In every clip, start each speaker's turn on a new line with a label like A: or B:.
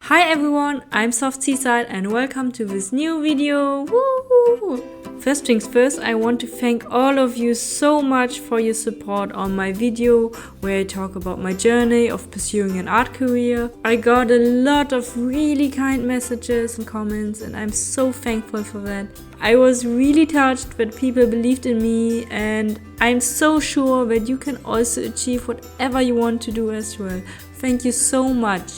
A: Hi everyone, I'm Soft Seaside and welcome to this new video. Woo! First things first, I want to thank all of you so much for your support on my video where I talk about my journey of pursuing an art career. I got a lot of really kind messages and comments and I'm so thankful for that. I was really touched that people believed in me, and I'm so sure that you can also achieve whatever you want to do as well. Thank you so much.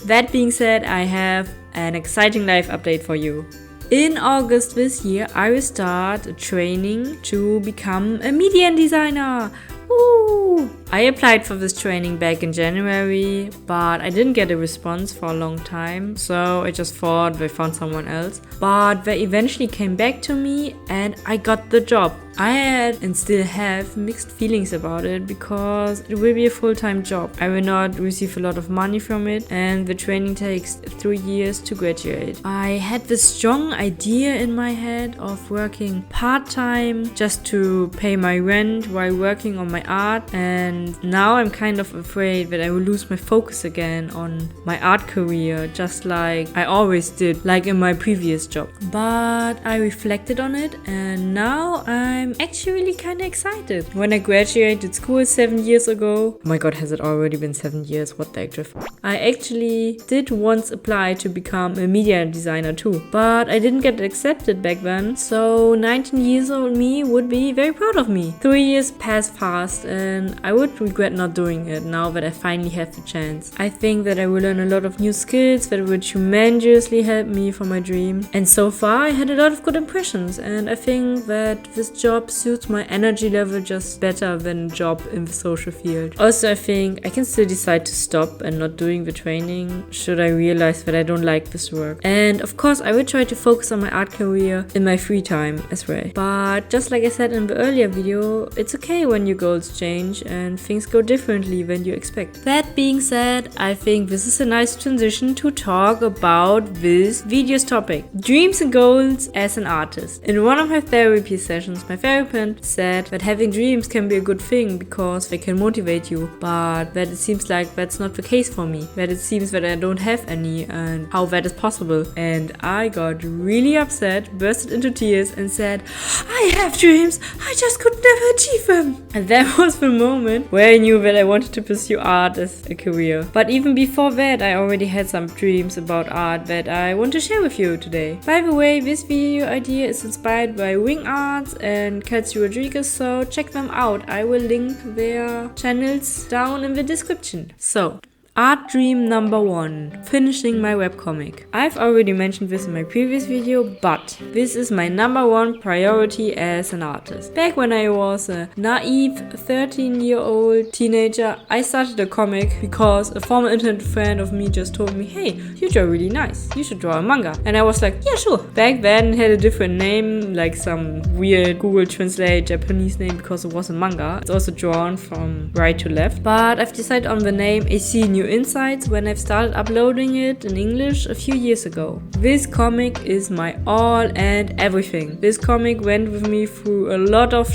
A: That being said, I have an exciting life update for you. In August this year, I will start a training to become a media designer. Woo! I applied for this training back in January, but I didn't get a response for a long time, so I just thought they found someone else. But they eventually came back to me and I got the job. I had and still have mixed feelings about it because it will be a full-time job. I will not receive a lot of money from it and the training takes 3 years to graduate. I had this strong idea in my head of working part-time just to pay my rent while working on my art, and now I'm kind of afraid that I will lose my focus again on my art career just like I always did, like in my previous job. But I reflected on it and now I'm actually really kind of excited. When I graduated school 7 years ago, oh my god, has it already been 7 years? What the actual I actually did once apply to become a media designer too, but I didn't get accepted back then, so 19 years old me would be very proud of me. 3 years passed fast and I would regret not doing it now that I finally have the chance. I think that I will learn a lot of new skills that would tremendously help me for my dream, and so far I had a lot of good impressions, and I think that this job suits my energy level just better than a job in the social field. Also, I think I can still decide to stop and not doing the training should I realize that I don't like this work. And of course I will try to focus on my art career in my free time as well. But just like I said in the earlier video, it's okay when your goals change and things go differently than you expect. That being said, I think this is a nice transition to talk about this video's topic: dreams and goals as an artist. In one of my therapy sessions, my therapist said that having dreams can be a good thing because they can motivate you, but that it seems like that's not the case for me, that it seems that I don't have any and how that is possible. And I got really upset, bursted into tears and said, I have dreams, I just could never achieve them. And that was the moment where I knew that I wanted to pursue art as a career. But even before that, I already had some dreams about art that I want to share with you today. By the way, this video idea is inspired by Wing Arts and Kelsey Rodriguez, so check them out. I will link their channels down in the description. So, art dream number 1, finishing my webcomic. I've already mentioned this in my previous video, but this is my number 1 priority as an artist. Back when I was a naive 13-year-old teenager, I started a comic because a former internet friend of me just told me, hey, you draw really nice, you should draw a manga. And I was like, yeah, sure. Back then it had a different name, like some weird Google Translate Japanese name because it was a manga. It's also drawn from right to left, but I've decided on the name AC New Insights when I've started uploading it in English a few years ago. This comic is my all and everything. This comic went with me through a lot of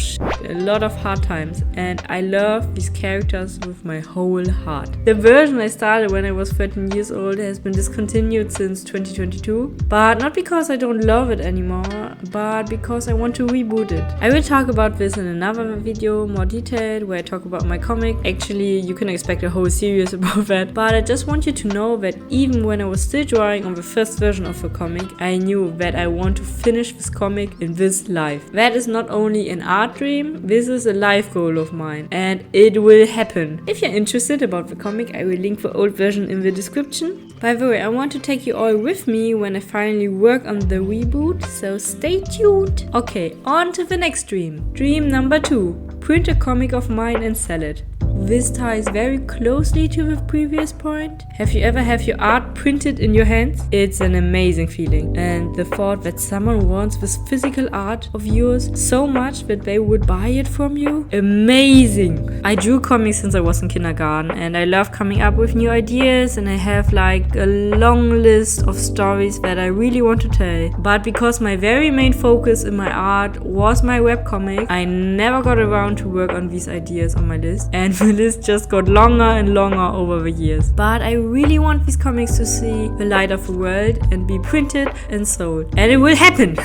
A: hard times, and I love these characters with my whole heart. The version I started when I was 13 years old has been discontinued since 2022, but not because I don't love it anymore, but because I want to reboot it. I will talk about this in another video, more detailed, where I talk about my comic. Actually, you can expect a whole series about that. But I just want you to know that even when I was still drawing on the first version of the comic, I knew that I want to finish this comic in this life. That is not only an art dream, this is a life goal of mine, and it will happen. If you're interested about the comic, I will link the old version in the description. By the way, I want to take you all with me when I finally work on the reboot, so stay tuned. Okay, on to the next dream. Dream number 2. Print a comic of mine and sell it. This ties very closely to the previous point. Have you ever had your art printed in your hands? It's an amazing feeling, and the thought that someone wants this physical art of yours so much that they would buy it from you? Amazing! I drew comics since I was in kindergarten, and I love coming up with new ideas, and I have like a long list of stories that I really want to tell. But because my very main focus in my art was my webcomic, I never got around to work on these ideas on my list, and the list just got longer and longer over the years. But I really want these comics to see the light of the world and be printed and sold. And it will happen!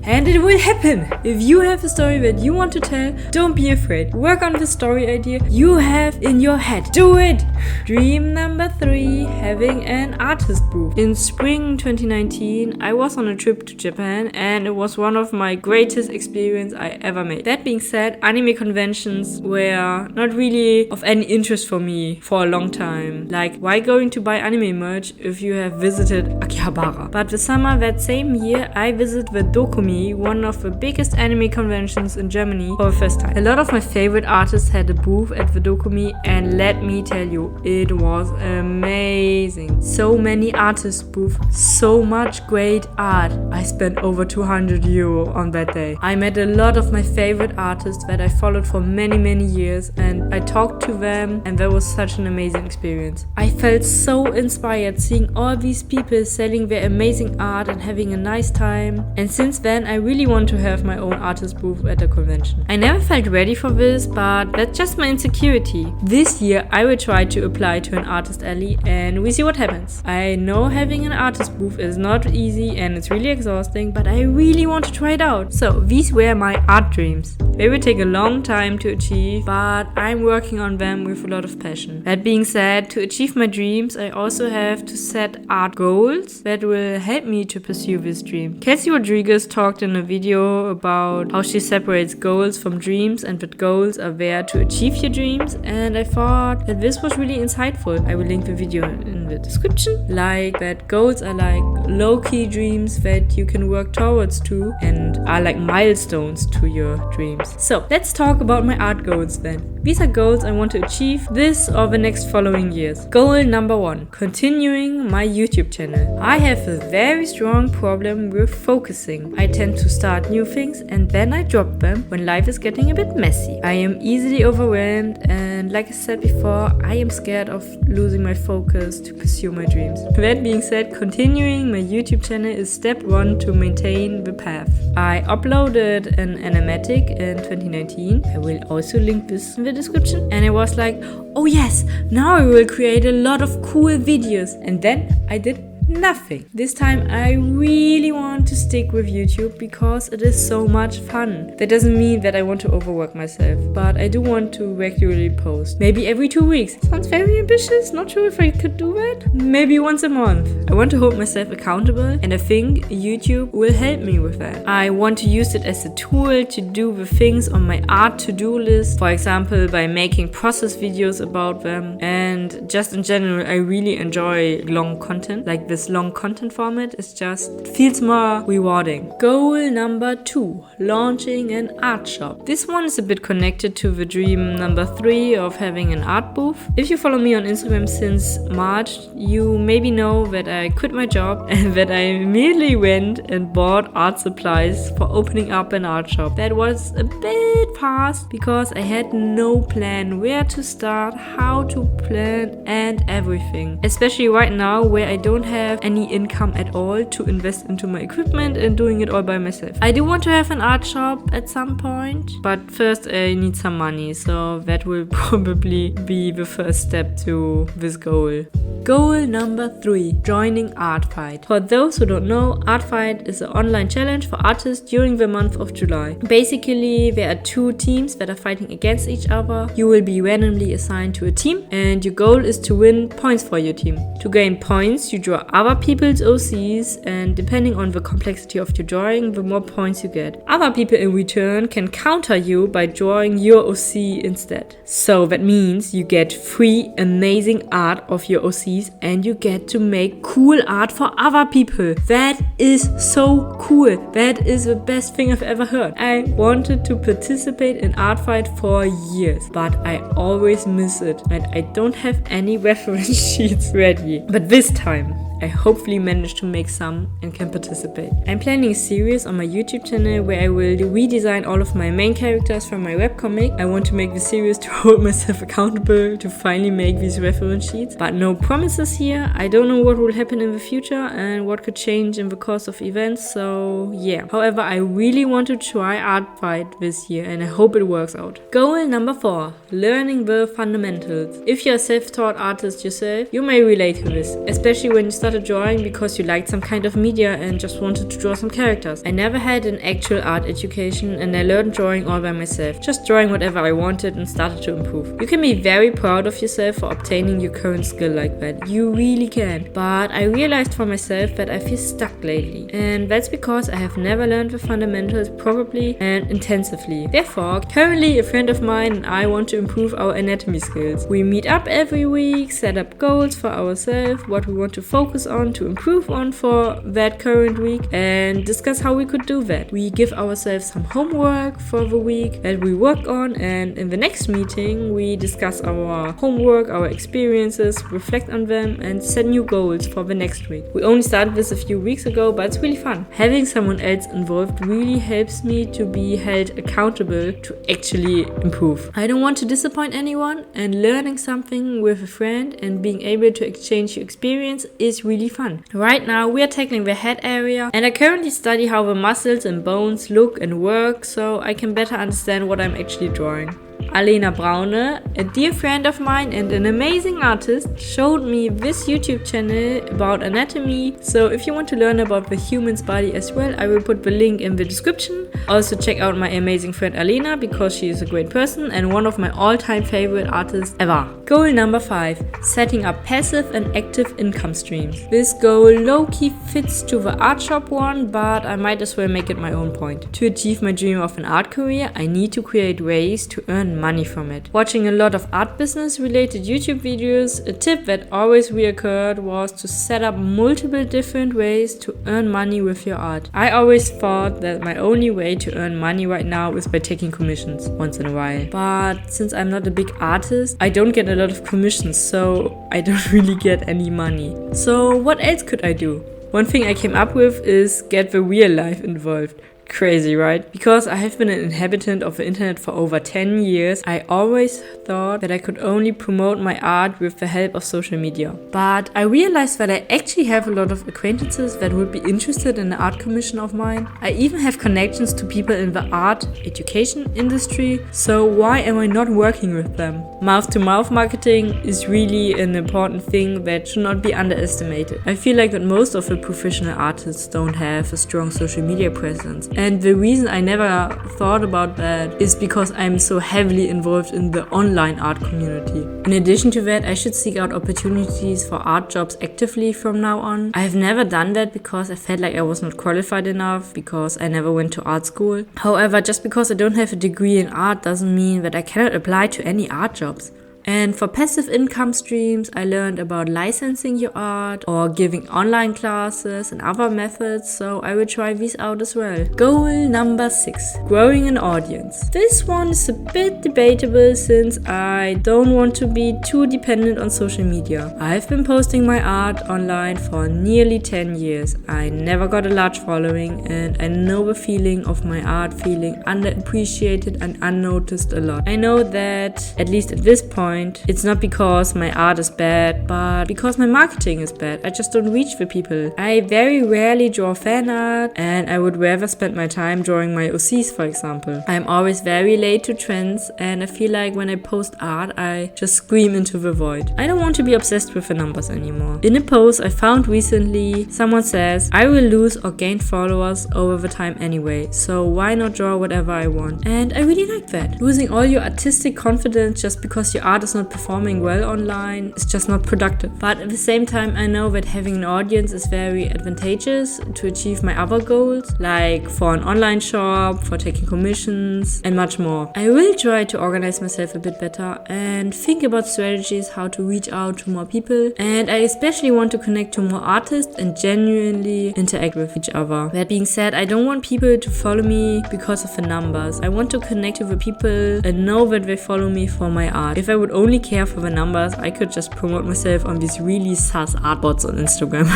A: And it will happen! If you have a story that you want to tell, don't be afraid. Work on the story idea you have in your head. Do it! Dream number 3, having an artist booth. In spring 2019, I was on a trip to Japan and it was one of my greatest experiences I ever made. That being said, anime conventions were not really of any interest for me for a long time. Like, why going to buy anime merch if you have visited Akihabara? But the summer that same year, I visited the Dokumi, one of the biggest anime conventions in Germany, for the first time. A lot of my favorite artists had a booth at the Dokumi, and let me tell you, it was amazing. So many artist booths, so much great art. I spent over 200 euro on that day. I met a lot of my favorite artists that I followed for many years, and I talked to them, and that was such an amazing experience. I felt so inspired seeing all these people selling their amazing art and having a nice time, and since then I really want to have my own artist booth at a convention. I never felt ready for this, but that's just my insecurity. This year I will try to apply to an artist alley and we see what happens. I know having an artist booth is not easy and it's really exhausting, but I really want to try it out. So these were my art dreams. They will take a long time to achieve, but I'm working on them with a lot of passion. That being said, to achieve my dreams, I also have to set art goals that will help me to pursue this dream. Kelsey Rodriguez talked in a video about how she separates goals from dreams and that goals are there to achieve your dreams, and I thought that this was really insightful. I will link the video in the description. Like that goals are like low-key dreams that you can work towards to and are like milestones to your dreams. So let's talk about my art goals then. These are goals I want to achieve this or the next following years. Goal number 1, continuing my YouTube channel. I have a very strong problem with focusing. I tend to start new things and then I drop them when life is getting a bit messy. I am easily overwhelmed, and like I said before, I am scared of losing my focus to pursue my dreams. That being said, continuing my YouTube channel is step 1 to maintain the path. I uploaded an animatic in 2019. I will also link this in the description, and I was like, oh yes, now I will create a lot of cool videos, and then I did nothing. This time I really want to stick with YouTube because it is so much fun. That doesn't mean that I want to overwork myself, but I do want to regularly post. Maybe every 2 weeks. Sounds very ambitious, not sure if I could do that. Maybe once a month. I want to hold myself accountable, and I think YouTube will help me with that. I want to use it as a tool to do the things on my art to-do list, for example by making process videos about them, and just in general I really enjoy long content. Like this long content format is just feels more rewarding. Goal number 2, launching an art shop. This one is a bit connected to the dream number 3 of having an art booth. If you follow me on Instagram since March, you maybe know that I quit my job and that I immediately went and bought art supplies for opening up an art shop. That was a bit fast because I had no plan where to start, how to plan and everything. Especially right now where I don't have any income at all to invest into my equipment and doing it all by myself. I do want to have an art shop at some point, but first I need some money, so that will probably be the first step to this goal. Goal number 3, joining Artfight. For those who don't know, Artfight is an online challenge for artists during the month of July. Basically, there are 2 teams that are fighting against each other. You will be randomly assigned to a team, and your goal is to win points for your team. To gain points, you draw other people's OCs, and depending on the complexity of your drawing, the more points you get. Other people in return can counter you by drawing your OC instead. So that means you get free amazing art of your OCs, and you get to make cool art for other people. That is so cool. That is the best thing I've ever heard. I wanted to participate in Artfight for years, but I always miss it and I don't have any reference sheets ready. But this time I hopefully managed to make some and can participate. I'm planning a series on my YouTube channel where I will redesign all of my main characters from my webcomic. I want to make the series to hold myself accountable to finally make these reference sheets, but no promises here. I don't know what will happen in the future and what could change in the course of events, so yeah. However, I really want to try Artfight this year and I hope it works out. Goal number 4, learning the fundamentals. If you're a self-taught artist yourself, you may relate to this, especially when you started drawing because you liked some kind of media and just wanted to draw some characters. I never had an actual art education and I learned drawing all by myself, just drawing whatever I wanted and started to improve. You can be very proud of yourself for obtaining your current skill like that. You really can. But I realized for myself that I feel stuck lately, and that's because I have never learned the fundamentals properly and intensively. Therefore, currently a friend of mine and I want to improve our anatomy skills. We meet up every week, set up goals for ourselves, what we want to focus on to improve on for that current week, and discuss how we could do that. We give ourselves some homework for the week that we work on, and in the next meeting we discuss our homework, our experiences, reflect on them and set new goals for the next week. We only started this a few weeks ago, but it's really fun. Having someone else involved really helps me to be held accountable to actually improve. I don't want to disappoint anyone, and learning something with a friend and being able to exchange your experience is really fun. Right now we are tackling the head area, and I currently study how the muscles and bones look and work so I can better understand what I'm actually drawing. Alena Braune, a dear friend of mine and an amazing artist, showed me this YouTube channel about anatomy, so if you want to learn about the human's body as well, I will put the link in the description. Also check out my amazing friend Alena because she is a great person and one of my all-time favorite artists ever. Goal number 5, setting up passive and active income streams. This goal low-key fits to the art shop one, but I might as well make it my own point. To achieve my dream of an art career, I need to create ways to earn money from it. Watching a lot of art business related YouTube videos, a tip that always reoccurred was to set up multiple different ways to earn money with your art. I always thought that my only way to earn money right now is by taking commissions once in a while. But since I'm not a big artist, I don't get a lot of commissions, so I don't really get any money. So what else could I do? One thing I came up with is get the real life involved. Crazy, right? Because I have been an inhabitant of the internet for over 10 years, I always thought that I could only promote my art with the help of social media. But I realized that I actually have a lot of acquaintances that would be interested in the art commission of mine. I even have connections to people in the art education industry, so why am I not working with them? Mouth-to-mouth marketing is really an important thing that should not be underestimated. I feel like that most of the professional artists don't have a strong social media presence. And the reason I never thought about that is because I'm so heavily involved in the online art community. In addition to that, I should seek out opportunities for art jobs actively from now on. I have never done that because I felt like I was not qualified enough, because I never went to art school. However, just because I don't have a degree in art doesn't mean that I cannot apply to any art jobs. And for passive income streams, I learned about licensing your art or giving online classes and other methods, so I will try these out as well. Goal number 6, growing an audience. This one is a bit debatable since I don't want to be too dependent on social media. I've been posting my art online for nearly 10 years. I never got a large following, and I know the feeling of my art feeling underappreciated and unnoticed a lot. I know that, at least at this point, it's not because my art is bad, but because my marketing is bad. I just don't reach the people. I very rarely draw fan art, and I would rather spend my time drawing my OCs, for example. I'm always very late to trends, and I feel like when I post art, I just scream into the void. I don't want to be obsessed with the numbers anymore. In a post I found recently, someone says, I will lose or gain followers over the time anyway, so why not draw whatever I want? And I really like that. Losing all your artistic confidence just because your art is not performing well online is just not productive. But at the same time, I know that having an audience is very advantageous to achieve my other goals, like for an online shop, for taking commissions, and much more. I will try to organize myself a bit better and think about strategies how to reach out to more people, and I especially want to connect to more artists and genuinely interact with each other. That being said, I don't want people to follow me because of the numbers. I want to connect with the people and know that they follow me for my art. If I would would only care for the numbers, I could just promote myself on these really sus art bots on Instagram.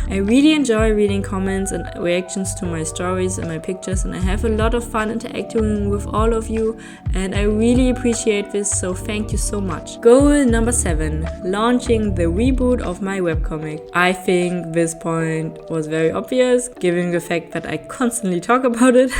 A: I really enjoy reading comments and reactions to my stories and my pictures, and I have a lot of fun interacting with all of you, and I really appreciate this, so thank you so much. Goal number 7, launching the reboot of my webcomic. I think this point was very obvious, given the fact that I constantly talk about it.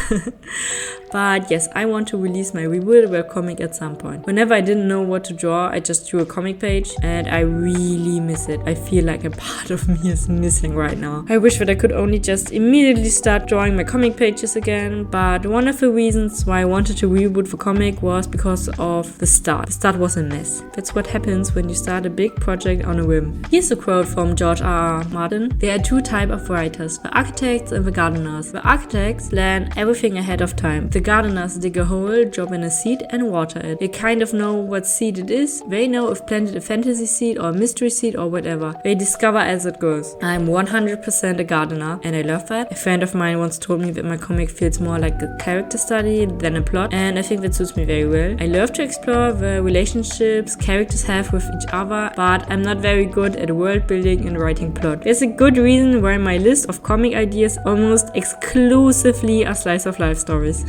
A: But yes, I want to release my rebooted webcomic at some point. Whenever I didn't know what to draw, I just drew a comic page, and I really miss it. I feel like a part of me is missing right now. I wish that I could only just immediately start drawing my comic pages again, but one of the reasons why I wanted to reboot the comic was because of the start. The start was a mess. That's what happens when you start a big project on a whim. Here's a quote from George R.R. Martin. There are two types of writers, the architects and the gardeners. The architects plan everything ahead of time. The gardeners dig a hole, drop in a seed and water it. They kind of know what seed it is. They know if planted a fantasy seed or a mystery seed or whatever. They discover as it goes. I'm 100% a gardener, and I love that. A friend of mine once told me that my comic feels more like a character study than a plot, and I think that suits me very well. I love to explore the relationships characters have with each other, but I'm not very good at world building and writing plot. There's a good reason why my list of comic ideas almost exclusively are slice of life stories.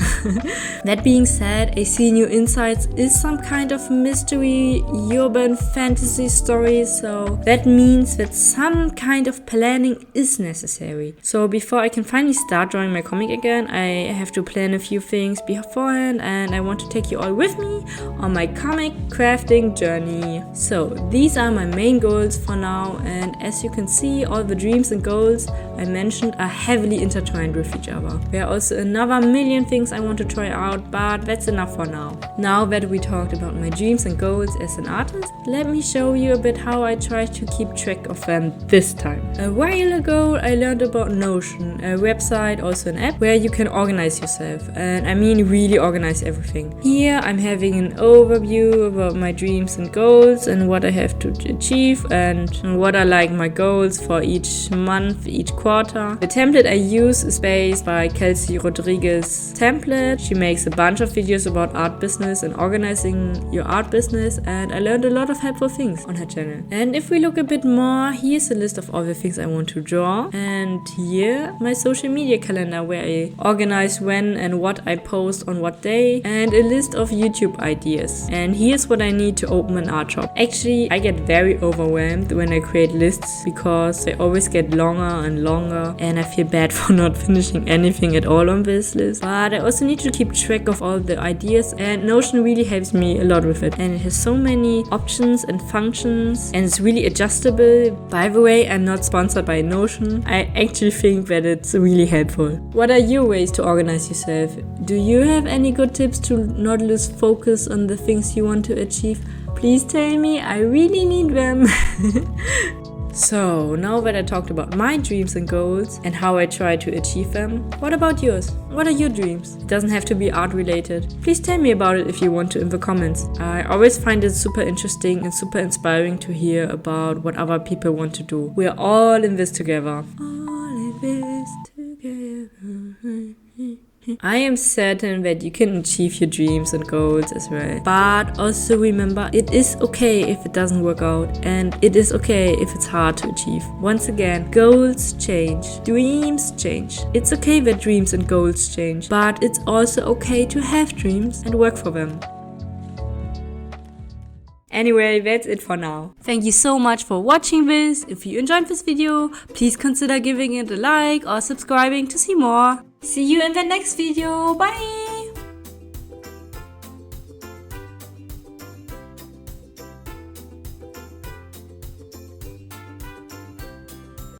A: That being said, I See New Insights is some kind of mystery, urban fantasy story, so that means that some kind of planning is necessary. So before I can finally start drawing my comic again, I have to plan a few things beforehand, and I want to take you all with me on my comic crafting journey. So these are my main goals for now, and as you can see, all the dreams and goals I mentioned are heavily intertwined with each other. There are also another million things I want to try out, but that's enough for now. Now that we talked about my dreams and goals as an artist, let me show you a bit how I try to keep track of them this time. A while ago, I learned about Notion, a website, also an app, where you can organize yourself, and I mean really organize everything. Here I'm having an overview about my dreams and goals and what I have to achieve and what are like my goals for each month, each quarter. The template I use is based by Kelsey Rodriguez template. She makes a bunch of videos about art business and organizing your art business, and I learned a lot of helpful things on her channel. And if we look a bit more, here's a list of all the things I want to draw, and here my social media calendar where I organize when and what I post on what day, and a list of YouTube ideas. And here's what I need to open an art shop. Actually, I get very overwhelmed when I create lists because they always get longer and longer, and I feel bad for not finishing anything at all on this list. But I also need to keep track of all the ideas, and Notion really helps me a lot with it. And it has so many options and functions, and it's really adjustable. By the way, I'm not sponsored by Notion. I actually think that it's really helpful. What are your ways to organize yourself? Do you have any good tips to not lose focus on the things you want to achieve? Please tell me, I really need them. So, now that I talked about my dreams and goals and how I try to achieve them, what about yours? What are your dreams? It doesn't have to be art related. Please tell me about it if you want to in the comments. I always find it super interesting and super inspiring to hear about what other people want to do. We're all in this together. All in this together. I am certain that you can achieve your dreams and goals as well. But also remember, it is okay if it doesn't work out, and it is okay if it's hard to achieve. Once again, goals change, dreams change. It's okay that dreams and goals change, but it's also okay to have dreams and work for them. Anyway, that's it for now. Thank you so much for watching this. If you enjoyed this video, please consider giving it a like or subscribing to see more. See you in the next video. Bye!